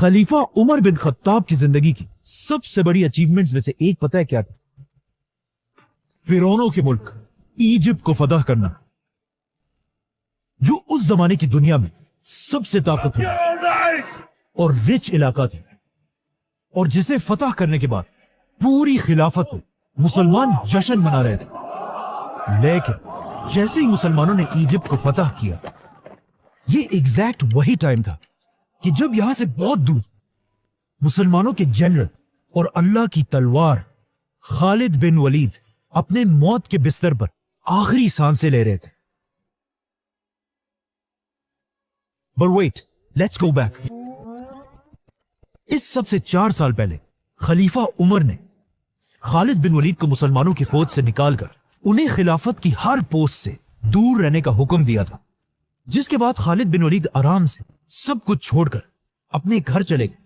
खलीफा Umar bin Khattab की जिंदगी की सबसे बड़ी अचीवमेंट्स में से एक पता है क्या थी? फिरौनों के मुल्क इजिप्ट को फतह करना, जो उस जमाने की दुनिया में सबसे ताकतवर और रिच इलाका था, और जिसे फतह करने के बाद पूरी खिलाफत में मुसलमान जश्न मना रहे थे। लेकिन जैसे ही मुसलमानों ने इजिप्ट को फतह किया, ये एग्जैक्ट वही टाइम था कि जब यहां से बहुत दूर मुसलमानों के जनरल और अल्लाह की तलवार खालिद बिन वलीद अपने मौत के बिस्तर पर आखिरी सांसें ले रहे थे। But wait, let's go back. इस सबसे 4 साल पहले खलीफा उमर ने खालिद बिन वलीद को मुसलमानों की फौज से निकालकर उन्हें खिलाफत की हर पोस्ट से दूर रहने का हुक्म दिया था, जिसके बाद खालिद बिन वलीद आराम से सब कुछ छोड़कर अपने घर चले गए।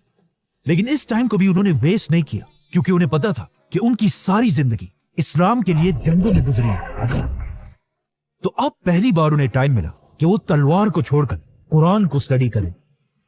लेकिन इस टाइम को भी उन्होंने वेस्ट नहीं किया, क्योंकि उन्हें पता था कि उनकी सारी जिंदगी इस्लाम के लिए जंगों में गुजरी है। तो अब पहली बार उन्हें टाइम मिला कि वो तलवार को छोड़कर कुरान को स्टडी करें।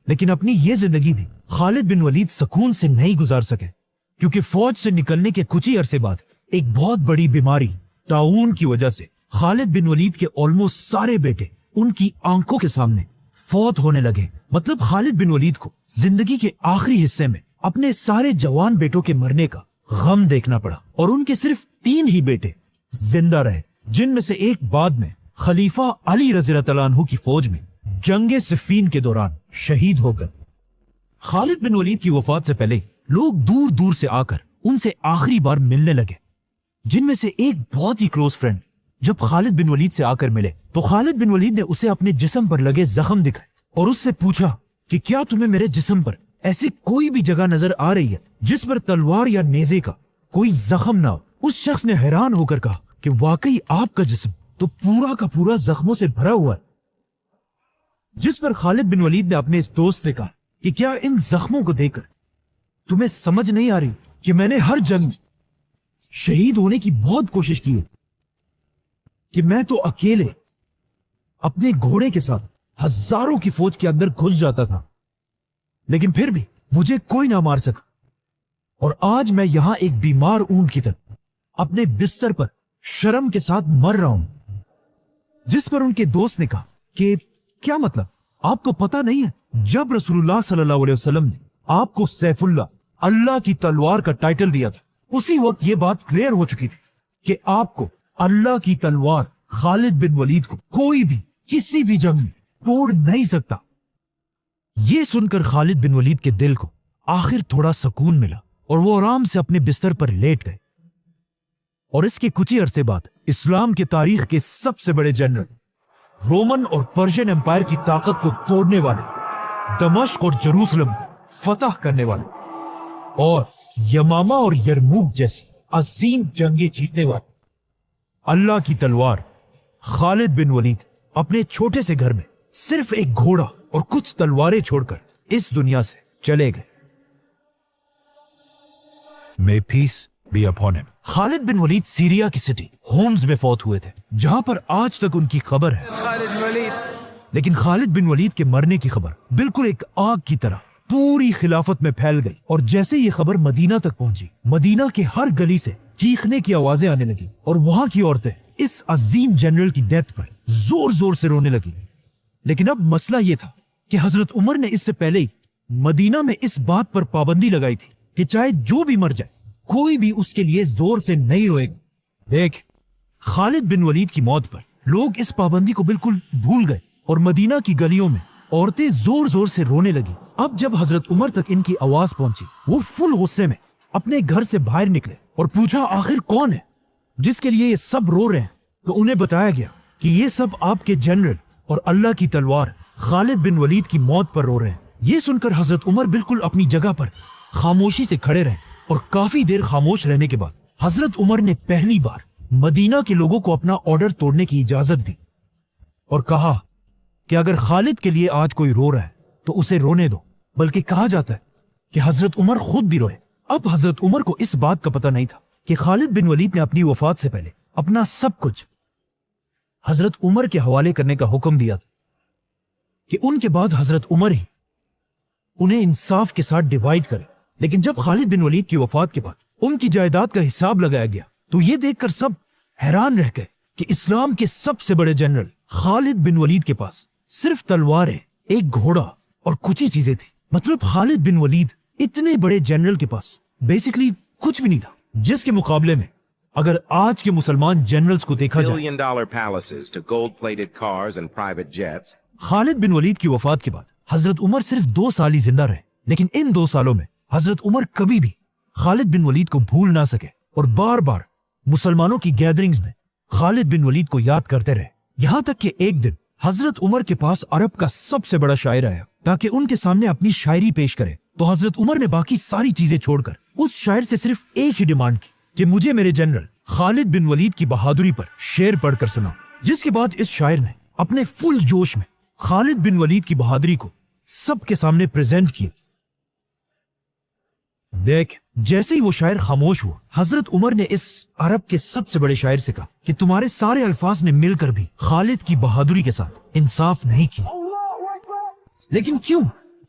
लेकिन अपनी ये जिंदगी भी खालिद बिन वलीद सुकून से नहीं गुजार सके, क्योंकि फौज से निकलने के कुछ ही अरसे बाद एक बहुत बड़ी बीमारी ताउन की वजह से खालिद बिन वलीद के ऑलमोस्ट सारे बेटे उनकी आंखों के सामने फौत होने लगे। मतलब खालिद बिन वलीद को जिंदगी के आखिरी हिस्से में अपने सारे जवान बेटों के मरने का गम देखना पड़ा, और उनके सिर्फ 3 ही बेटे जिंदा रहे, जिनमें से एक बाद में खलीफा अली रज़ियल्लाहु अन्हु की फौज में जंगे सिफ़ीन के दौरान शहीद हो गए। खालिद बिन वलीद की वफात से पहले लोग दूर दूर से आकर उनसे आखिरी बार मिलने लगे, जिनमें से एक बहुत ही क्लोज फ्रेंड जब खालिद बिन वलीद से आकर मिले तो खालिद बिन वलीद ने उसे अपने जिस्म पर लगे जख्म दिखाए और उससे पूछा कि क्या तुम्हें मेरे जिस्म पर ऐसी कोई भी जगह नजर आ रही है जिस पर तलवार या नेज़े का कोई जख्म ना हो। उस शख्स ने हैरान होकर कहा कि वाकई आपका जिस्म तो पूरा का पूरा जख्मों से भरा हुआ है। जिस पर खालिद बिन वलीद ने अपने इस दोस्त से कहा कि क्या इन जख्मों को देखकर तुम्हें समझ नहीं आ रही कि मैंने हर जंग में शहीद होने की बहुत कोशिश की है, कि मैं तो अकेले अपने घोड़े के साथ हजारों की फौज के अंदर घुस जाता था, लेकिन फिर भी मुझे कोई ना मार सका, और आज मैं यहां एक बीमार ऊंट की तरह अपने बिस्तर पर शर्म के साथ मर रहा हूं। जिस पर उनके दोस्त ने कहा कि क्या मतलब, आपको पता नहीं है जब रसूलुल्लाह सल्लल्लाहु अलैहि वसल्लम ने आपको सैफुल्लाह, अल्लाह की तलवार का टाइटल दिया था, उसी वक्त यह बात क्लियर हो चुकी थी कि आपको अल्लाह की तलवार खालिद बिन वलीद को कोई भी किसी भी जंग में तोड़ नहीं सकता। यह सुनकर खालिद बिन वलीद के दिल को आखिर थोड़ा सुकून मिला और वो आराम से अपने बिस्तर पर लेट गए। और इसके कुछ ही अरसे बाद इस्लाम के तारीख के सबसे बड़े जनरल, रोमन और पर्शियन एम्पायर की ताकत को तोड़ने वाले, दमिश्क और जेरूसलम को फतह करने वाले और यमामा और यरमूक जैसी अजीम जंगें जीतने वाले अल्लाह की तलवार खालिद बिन वलीद अपने छोटे से घर में सिर्फ एक घोड़ा और कुछ तलवारें छोड़कर इस दुनिया से चले गए। May peace be upon him. Khalid bin Walid Syria की सिटी होम्स में फौत हुए थे, जहां पर आज तक उनकी खबर है। लेकिन खालिद बिन वलीद के मरने की खबर बिल्कुल एक आग की तरह पूरी खिलाफत में फैल गई, और जैसे ये खबर मदीना तक पहुंची, मदीना के हर गली से चीखने की आवाजें आने लगी, और वहां की औरतें इस अजीम जनरल की डेथ पर जोर जोर से रोने लगी। लेकिन अब मसला यह था कि हजरत उमर ने इससे पहले ही मदीना में इस बात पर पाबंदी लगाई थी कि चाहे जो भी मर जाए, कोई भी उसके लिए जोर से नहीं रोएगा। देख, खालिद बिन वलीद की मौत पर लोग इस पाबंदी को बिल्कुल भूल गए, और मदीना की गलियों में औरतें जोर जोर से रोने लगी। अब जब हजरत उमर तक इनकी आवाज पहुंची, वो फुल गुस्से में अपने घर से बाहर निकले और पूछा आखिर कौन है जिसके लिए ये सब रो रहे हैं। तो उन्हें बताया गया कि ये सब आपके जनरल और अल्लाह की तलवार खालिद बिन वलीद की मौत पर रो रहे हैं। ये सुनकर हजरत उमर बिल्कुल अपनी जगह पर खामोशी से खड़े रहे, और काफी देर खामोश रहने के बाद हजरत उमर ने पहली बार मदीना के लोगों को अपना ऑर्डर तोड़ने की इजाजत दी और कहा कि अगर खालिद के लिए आज कोई रो रहा है तो उसे रोने दो। बल्कि कहा जाता है कि हजरत उमर खुद भी रोए। अब हजरत उमर को इस बात का पता नहीं था कि खालिद बिन वलीद ने अपनी वफात से पहले अपना सब कुछ हजरत उमर के हवाले करने का हुक्म दिया था, कि उनके बाद हजरत उमर ही انہیں انصاف کے ساتھ ڈیوائڈ کرے. لیکن جب خالد بن ولید کی وفات کے بعد ان کی جائیداد کا حساب لگایا گیا تو یہ دیکھ کر سب حیران رہ گئے کہ اسلام کے سب سے بڑے جنرل خالد بن ولید کے پاس صرف تلواریں، ایک گھوڑا اور کچھ ہی چیزیں تھی. مطلب خالد بن ولید اتنے بڑے جنرل کے پاس بیسیکلی کچھ بھی نہیں تھا، جس کے مقابلے میں اگر آج کے مسلمان جنرلز کو دیکھا جائے. $1 billion palaces to gold-plated cars and private jets. خالد بن ولید کی وفات کے بعد حضرت عمر صرف 2 سال ہی زندہ رہے، لیکن ان 2 سالوں میں حضرت عمر کبھی بھی خالد بن ولید کو بھول نہ سکے اور بار بار مسلمانوں کی گیدرنگز میں خالد بن ولید کو یاد کرتے رہے. یہاں تک کہ ایک دن حضرت عمر کے پاس عرب کا سب سے بڑا شاعر آیا تاکہ ان کے سامنے اپنی شاعری پیش کرے. تو حضرت عمر نے باقی ساری چیزیں چھوڑ کر اس شاعر سے صرف ایک ہی ڈیمانڈ کی کہ مجھے میرے جنرل خالد بن ولید کی بہادری پر شعر پڑھ کر سناؤ. جس کے بعد اس شاعر نے اپنے فل جوش میں خالد بن ولید کی بہادری کو سب کے سامنے پریزنٹ کیا. دیکھ جیسے ہی وہ شاعر خاموش ہوا، حضرت عمر نے اس عرب کے سب سے بڑے شاعر سے کہا کہ تمہارے سارے الفاظ نے مل کر بھی خالد کی بہادری کے ساتھ انصاف نہیں کیا. لیکن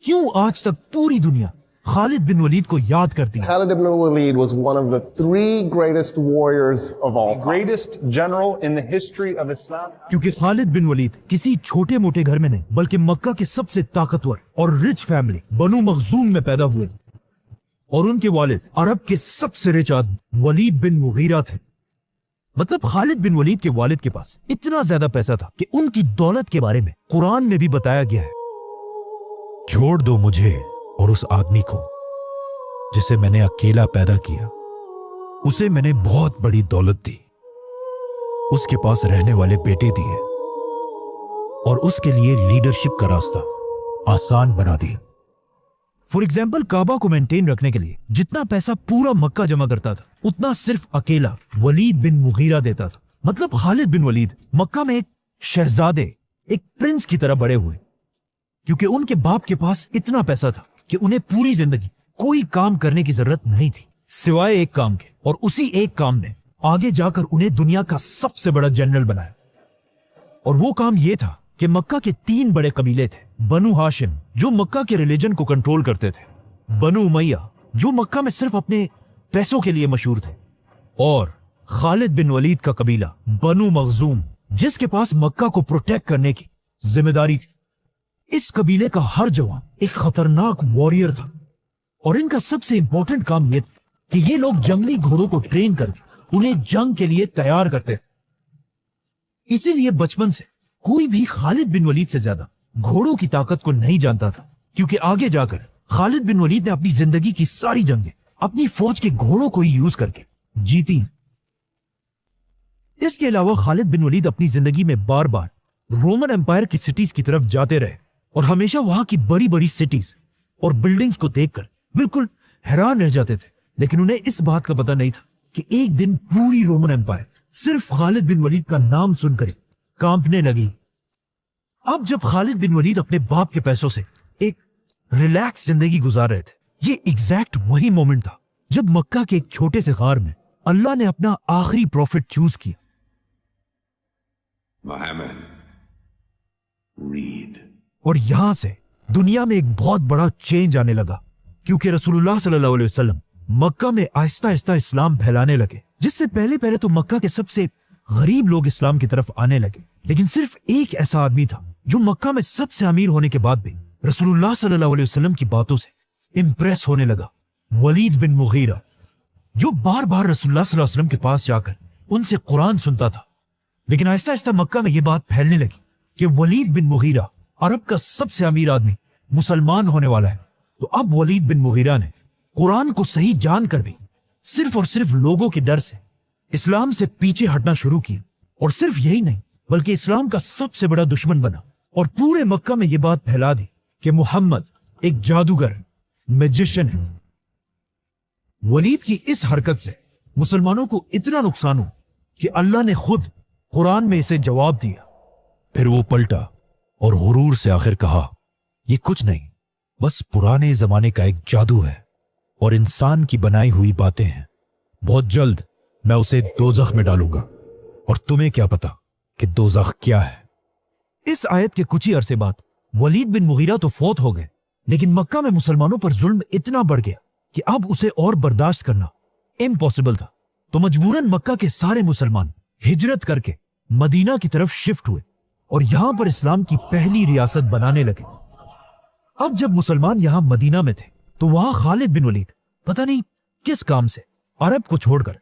کیوں آج تک پوری دنیا خالد بن ولید کو یاد کرتی ہے؟ Khalid ibn Walid was one of the 3 greatest warriors of all time. Greatest general in the history of Islam. کیونکہ خالد بن ولید کسی چھوٹے موٹے گھر میں نہیں بلکہ مکہ کے سب سے طاقتور اور رچ فیملی بنو مخزوم میں پیدا ہوئے تھے، اور ان کے والد عرب کے سب سے رچ آدمی ولید بن مغیرہ تھے. مطلب خالد بن ولید کے والد کے پاس اتنا زیادہ پیسہ تھا کہ ان کی دولت کے بارے میں قرآن میں بھی بتایا گیا ہے، چھوڑ دو مجھے اور اس آدمی کو جسے میں نے اکیلا پیدا کیا، اسے میں نے بہت بڑی دولت دی، اس کے پاس رہنے والے بیٹے دیے اور اس کے لیے لیڈرشپ کا راستہ آسان بنا دیا. فور ایگزامپل کعبہ کو مینٹین رکھنے کے لیے جتنا پیسہ پورا مکہ جمع کرتا تھا اتنا صرف اکیلا ولید بن مغیرہ دیتا تھا. مطلب خالد بن ولید مکہ میں ایک شہزادے، ایک پرنس کی طرح بڑے ہوئے کیونکہ ان کے باپ کے پاس اتنا پیسہ تھا کہ انہیں پوری زندگی کوئی کام کرنے کی ضرورت نہیں تھی سوائے ایک کام کے، اور اسی ایک کام نے آگے جا کر انہیں دنیا کا سب سے بڑا جنرل بنایا. اور وہ کام یہ تھا کہ مکہ کے 3 بڑے قبیلے تھے: بنو ہاشم جو مکہ کے ریلیجن کو کنٹرول کرتے تھے، بنو امیہ جو مکہ میں صرف اپنے پیسوں کے لیے مشہور تھے، اور خالد بن ولید کا قبیلہ بنو مخزوم جس کے پاس مکہ کو پروٹیکٹ کرنے کی ذمہ داری تھی. اس قبیلے کا ہر جوان ایک خطرناک واریر تھا، اور ان کا سب سے امپورٹنٹ کام یہ تھا کہ یہ لوگ جنگلی گھوڑوں کو ٹرین کر کے انہیں جنگ کے لیے تیار کرتے تھے. اسی لیے بچپن سے کوئی بھی خالد بن ولید سے زیادہ گھوڑوں کی طاقت کو نہیں جانتا تھا، کیونکہ آگے جا کر خالد بن ولید نے اپنی زندگی کی ساری جنگیں اپنی فوج کے گھوڑوں کو ہی یوز کر کے جیتی ہیں. اس کے علاوہ خالد بن ولید اپنی زندگی میں بار بار رومن امپائر کی سٹیز کی طرف جاتے رہے اور ہمیشہ وہاں کی بڑی بڑی سٹیز اور بلڈنگز کو دیکھ کر بالکل حیران رہ جاتے تھے. لیکن انہیں اس بات کا پتہ نہیں تھا کہ ایک دن پوری رومن امپائر صرف خالد بن ولید کا نام سن کر کانپنے لگی. اب جب خالد بن ولید اپنے باپ کے پیسوں سے ایک ریلیکس زندگی گزار رہے تھے، یہ ایگزیکٹ وہی مومنٹ تھا جب مکہ کے ایک چھوٹے سے غار میں اللہ نے اپنا آخری پروفٹ چوز کیا. Muhammad, read. اور یہاں سے دنیا میں ایک بہت بڑا چینج آنے لگا، کیونکہ رسول اللہ صلی اللہ علیہ وسلم مکہ میں آہستہ آہستہ اسلام پھیلانے لگے، جس سے پہلے تو مکہ کے سب سے غریب لوگ اسلام کی طرف آنے لگے. لیکن صرف ایک ایسا آدمی تھا جو مکہ میں سب سے امیر ہونے کے بعد بھی رسول اللہ صلی اللہ علیہ وسلم کی باتوں سے امپریس ہونے لگا، ولید بن مغیرہ، جو بار بار رسول اللہ صلی اللہ علیہ وسلم کے پاس جا کر ان سے قرآن سنتا تھا. لیکن آہستہ آہستہ مکہ میں یہ بات پھیلنے لگی کہ ولید بن مغیرہ عرب کا سب سے امیر آدمی مسلمان ہونے والا ہے. تو اب ولید بن مغیرہ نے قرآن کو صحیح جان کر بھی صرف اور صرف لوگوں کے ڈر سے اسلام سے پیچھے ہٹنا شروع کیا. اور صرف یہی نہیں بلکہ اسلام کا سب سے بڑا دشمن بنا اور پورے مکہ میں یہ بات پھیلا دی کہ محمد ایک جادوگر، میجیشن ہے. ولید کی اس حرکت سے مسلمانوں کو اتنا نقصان ہو کہ اللہ نے خود قرآن میں اسے جواب دیا. پھر وہ پلٹا اور غرور سے آخر کہا، یہ کچھ نہیں، بس پرانے زمانے کا ایک جادو ہے اور انسان کی بنائی ہوئی باتیں ہیں. بہت جلد میں اسے دوزخ میں ڈالوں گا، اور تمہیں کیا پتا کہ دوزخ کیا ہے. اس آیت کے کچھ ہی عرصے بعد ولید بن مغیرہ تو فوت ہو گئے، लेकिन मक्का में मुसलमानों पर जुल्म इतना बढ़ गया कि अब उसे और बर्दाश्त करना इम्पॉसिबल था। तो मजबूरन मक्का के सारे मुसलमान हिजरत करके मदीना की तरफ शिफ्ट हुए और यहां पर इस्लाम की पहली रियासत बनाने लगे। अब जब मुसलमान यहां मदीना में थे तो वहां खालिद बिन वलीद पता नहीं किस काम से अरब को छोड़कर